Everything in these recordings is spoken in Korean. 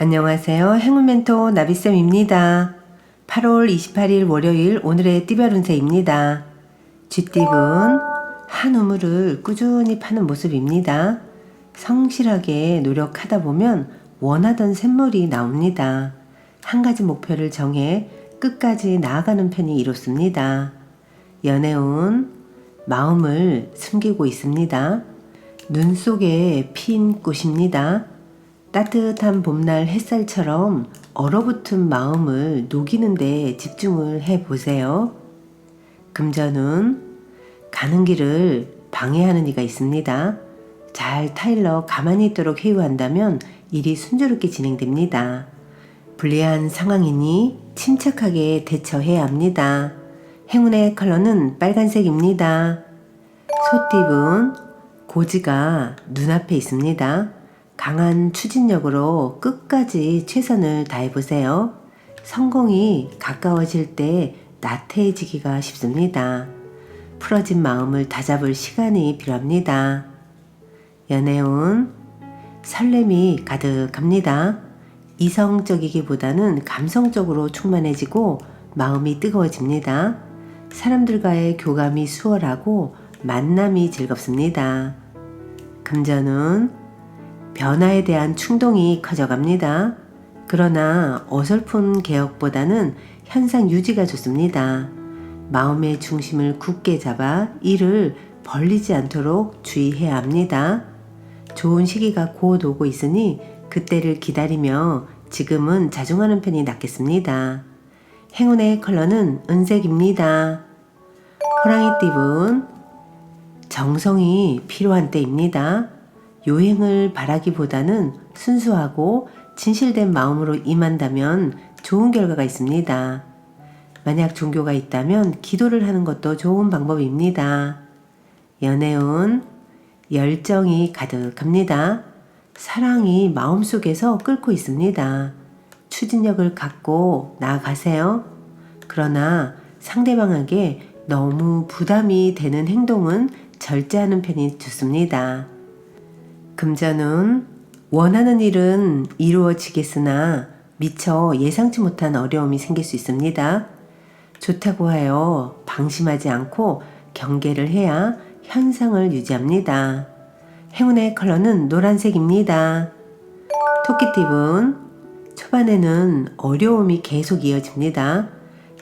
안녕하세요. 행운멘토 나비쌤입니다. 8월 28일 월요일 오늘의 띠별 운세입니다. 쥐띠분 한 우물을 꾸준히 파는 모습입니다. 성실하게 노력하다 보면 원하던 샘물이 나옵니다. 한 가지 목표를 정해 끝까지 나아가는 편이 이롭습니다. 연애운 마음을 숨기고 있습니다. 눈 속에 핀 꽃입니다. 따뜻한 봄날 햇살처럼 얼어붙은 마음을 녹이는 데 집중을 해보세요. 금전운 가는 길을 방해하는 이가 있습니다. 잘 타일러 가만히 있도록 회유한다면 일이 순조롭게 진행됩니다. 불리한 상황이니 침착하게 대처해야 합니다. 행운의 컬러는 빨간색입니다. 소띠분 고지가 눈앞에 있습니다. 강한 추진력으로 끝까지 최선을 다해보세요. 성공이 가까워질 때 나태해지기가 쉽습니다. 풀어진 마음을 다잡을 시간이 필요합니다. 연애운 설렘이 가득합니다. 이성적이기보다는 감성적으로 충만해지고 마음이 뜨거워집니다. 사람들과의 교감이 수월하고 만남이 즐겁습니다. 금전운 변화에 대한 충동이 커져갑니다. 그러나 어설픈 개혁보다는 현상 유지가 좋습니다. 마음의 중심을 굳게 잡아 이를 벌리지 않도록 주의해야 합니다. 좋은 시기가 곧 오고 있으니 그때를 기다리며 지금은 자중하는 편이 낫겠습니다. 행운의 컬러는 은색입니다. 호랑이띠분 정성이 필요한 때입니다. 요행을 바라기보다는 순수하고 진실된 마음으로 임한다면 좋은 결과가 있습니다. 만약 종교가 있다면 기도를 하는 것도 좋은 방법입니다. 연애운 열정이 가득합니다. 사랑이 마음속에서 끓고 있습니다. 추진력을 갖고 나아가세요. 그러나 상대방에게 너무 부담이 되는 행동은 절제하는 편이 좋습니다. 금전운 원하는 일은 이루어지겠으나 미처 예상치 못한 어려움이 생길 수 있습니다. 좋다고 하여 방심하지 않고 경계를 해야 현상을 유지합니다. 행운의 컬러는 노란색입니다. 토끼띠분 초반에는 어려움이 계속 이어집니다.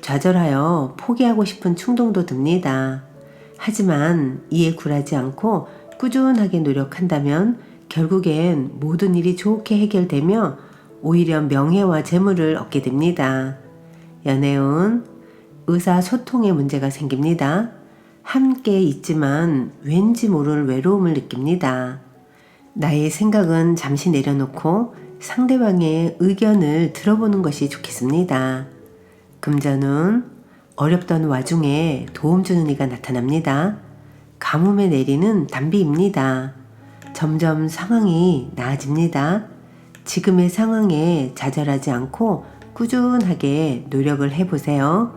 좌절하여 포기하고 싶은 충동도 듭니다. 하지만 이에 굴하지 않고 꾸준하게 노력한다면 결국엔 모든 일이 좋게 해결되며 오히려 명예와 재물을 얻게 됩니다. 연애운 의사소통에 문제가 생깁니다. 함께 있지만 왠지 모를 외로움을 느낍니다. 나의 생각은 잠시 내려놓고 상대방의 의견을 들어보는 것이 좋겠습니다. 금전운 어렵던 와중에 도움 주는 이가 나타납니다. 가뭄에 내리는 단비입니다. 점점 상황이 나아집니다. 지금의 상황에 좌절하지 않고 꾸준하게 노력을 해보세요.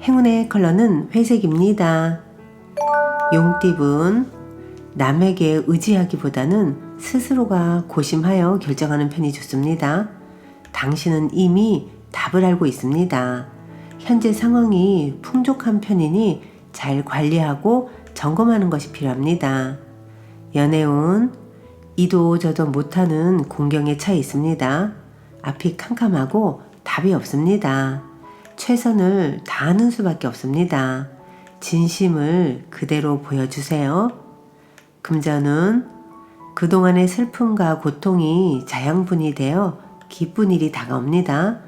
행운의 컬러는 회색입니다. 용띠분 남에게 의지하기보다는 스스로가 고심하여 결정하는 편이 좋습니다. 당신은 이미 답을 알고 있습니다. 현재 상황이 풍족한 편이니 잘 관리하고 점검하는 것이 필요합니다. 연애운 이도저도 못하는 공경에 처해 있습니다. 앞이 캄캄하고 답이 없습니다. 최선을 다하는 수밖에 없습니다. 진심을 그대로 보여주세요. 금전은 그동안의 슬픔과 고통이 자양분이 되어 기쁜 일이 다가옵니다.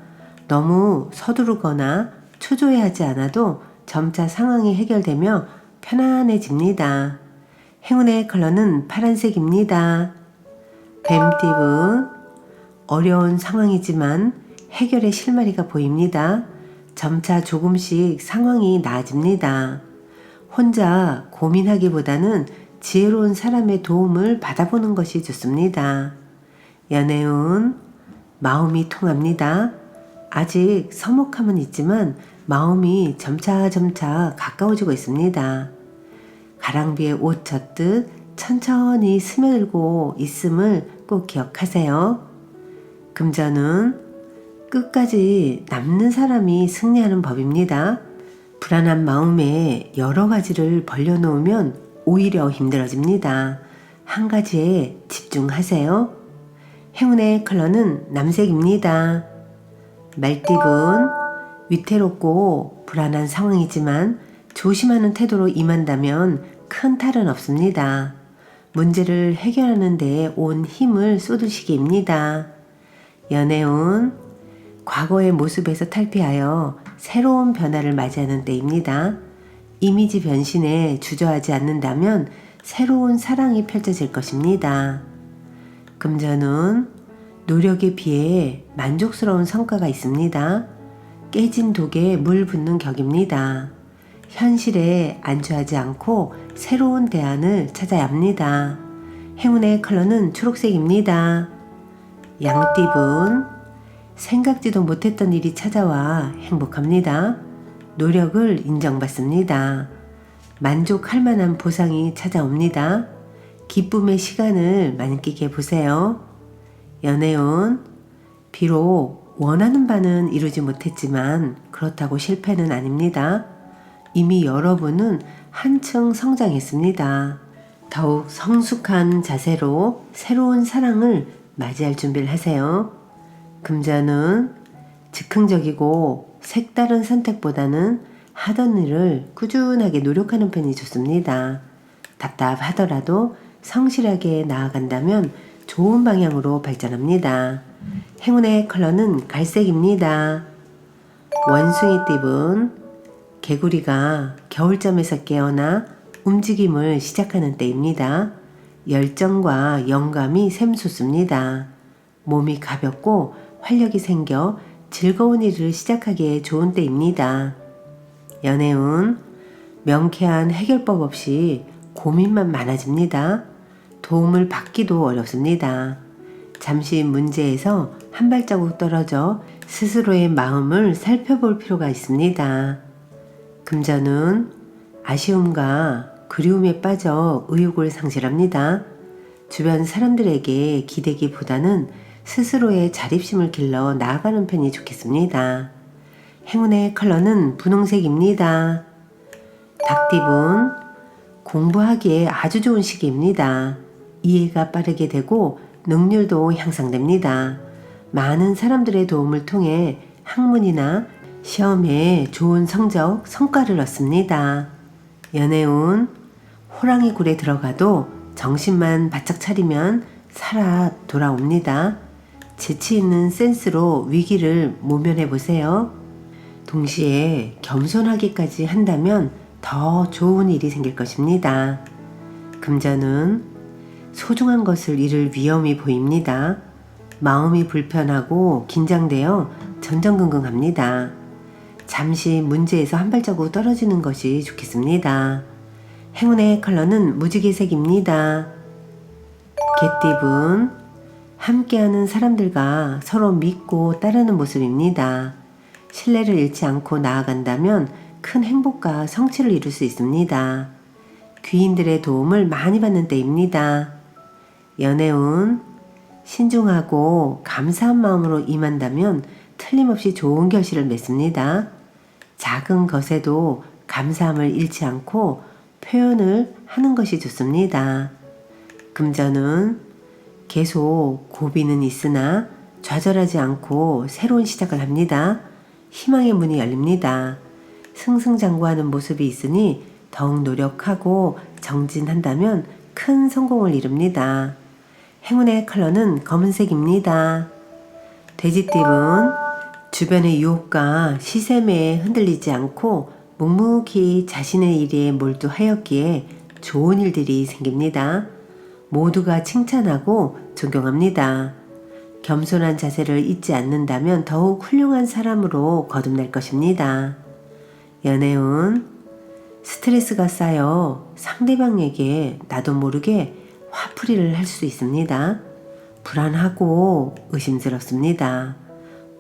너무 서두르거나 초조해하지 않아도 점차 상황이 해결되며 편안해집니다. 행운의 컬러는 파란색입니다. 뱀띠분 어려운 상황이지만 해결의 실마리가 보입니다. 점차 조금씩 상황이 나아집니다. 혼자 고민하기보다는 지혜로운 사람의 도움을 받아보는 것이 좋습니다. 연애운 마음이 통합니다. 아직 서먹함은 있지만 마음이 점차 가까워지고 있습니다. 가랑비에 옷 젖듯 천천히 스며들고 있음을 꼭 기억하세요. 금전은 끝까지 남는 사람이 승리하는 법입니다. 불안한 마음에 여러 가지를 벌려놓으면 오히려 힘들어집니다. 한 가지에 집중하세요. 행운의 컬러는 남색입니다. 말띠분, 위태롭고 불안한 상황이지만 조심하는 태도로 임한다면 큰 탈은 없습니다. 문제를 해결하는 데 온 힘을 쏟으시기입니다. 연애운, 과거의 모습에서 탈피하여 새로운 변화를 맞이하는 때입니다. 이미지 변신에 주저하지 않는다면 새로운 사랑이 펼쳐질 것입니다. 금전운, 노력에 비해 만족스러운 성과가 있습니다. 깨진 독에 물 붓는 격입니다. 현실에 안주하지 않고 새로운 대안을 찾아야 합니다. 행운의 컬러는 초록색입니다. 양띠분, 생각지도 못했던 일이 찾아와 행복합니다. 노력을 인정받습니다. 만족할 만한 보상이 찾아옵니다. 기쁨의 시간을 만끽해 보세요. 연애운, 비록 원하는 바는 이루지 못했지만 그렇다고 실패는 아닙니다. 이미 여러분은 한층 성장했습니다. 더욱 성숙한 자세로 새로운 사랑을 맞이할 준비를 하세요. 금전은 즉흥적이고 색다른 선택보다는 하던 일을 꾸준하게 노력하는 편이 좋습니다. 답답하더라도 성실하게 나아간다면 좋은 방향으로 발전합니다. 행운의 컬러는 갈색입니다. 원숭이띠분, 개구리가 겨울잠에서 깨어나 움직임을 시작하는 때입니다. 열정과 영감이 샘솟습니다. 몸이 가볍고 활력이 생겨 즐거운 일을 시작하기에 좋은 때입니다. 연애운, 명쾌한 해결법 없이 고민만 많아집니다. 도움을 받기도 어렵습니다. 잠시 문제에서 한 발자국 떨어져 스스로의 마음을 살펴볼 필요가 있습니다. 금전은 아쉬움과 그리움에 빠져 의욕을 상실합니다. 주변 사람들에게 기대기보다는 스스로의 자립심을 길러 나아가는 편이 좋겠습니다. 행운의 컬러는 분홍색입니다. 닭띠분, 공부하기에 아주 좋은 시기입니다. 이해가 빠르게 되고 능률도 향상됩니다. 많은 사람들의 도움을 통해 학문이나 시험에 좋은 성적, 성과를 얻습니다. 연애운, 호랑이 굴에 들어가도 정신만 바짝 차리면 살아 돌아옵니다. 재치 있는 센스로 위기를 모면해 보세요. 동시에 겸손하기까지 한다면 더 좋은 일이 생길 것입니다. 금전은 소중한 것을 잃을 위험이 보입니다. 마음이 불편하고 긴장되어 전전긍긍합니다. 잠시 문제에서 한 발자국 떨어지는 것이 좋겠습니다. 행운의 컬러는 무지개색입니다. 개띠분, 함께하는 사람들과 서로 믿고 따르는 모습입니다. 신뢰를 잃지 않고 나아간다면 큰 행복과 성취를 이룰 수 있습니다. 귀인들의 도움을 많이 받는 때입니다. 연애운, 신중하고 감사한 마음으로 임한다면 틀림없이 좋은 결실을 맺습니다. 작은 것에도 감사함을 잃지 않고 표현을 하는 것이 좋습니다. 금전은 계속 고비는 있으나 좌절하지 않고 새로운 시작을 합니다. 희망의 문이 열립니다. 승승장구하는 모습이 있으니 더욱 노력하고 정진한다면 큰 성공을 이룹니다. 행운의 컬러는 검은색입니다. 돼지띠분, 주변의 유혹과 시샘에 흔들리지 않고 묵묵히 자신의 일에 몰두하였기에 좋은 일들이 생깁니다. 모두가 칭찬하고 존경합니다. 겸손한 자세를 잊지 않는다면 더욱 훌륭한 사람으로 거듭날 것입니다. 연애운, 스트레스가 쌓여 상대방에게 나도 모르게 화풀이를 할 수 있습니다. 불안하고 의심스럽습니다.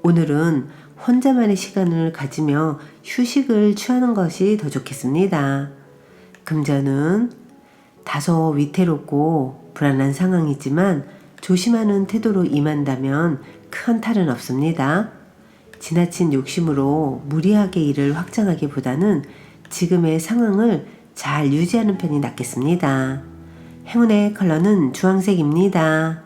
오늘은 혼자만의 시간을 가지며 휴식을 취하는 것이 더 좋겠습니다. 금전은 다소 위태롭고 불안한 상황이지만 조심하는 태도로 임한다면 큰 탈은 없습니다. 지나친 욕심으로 무리하게 일을 확장하기보다는 지금의 상황을 잘 유지하는 편이 낫겠습니다. 행운의 컬러는 주황색입니다.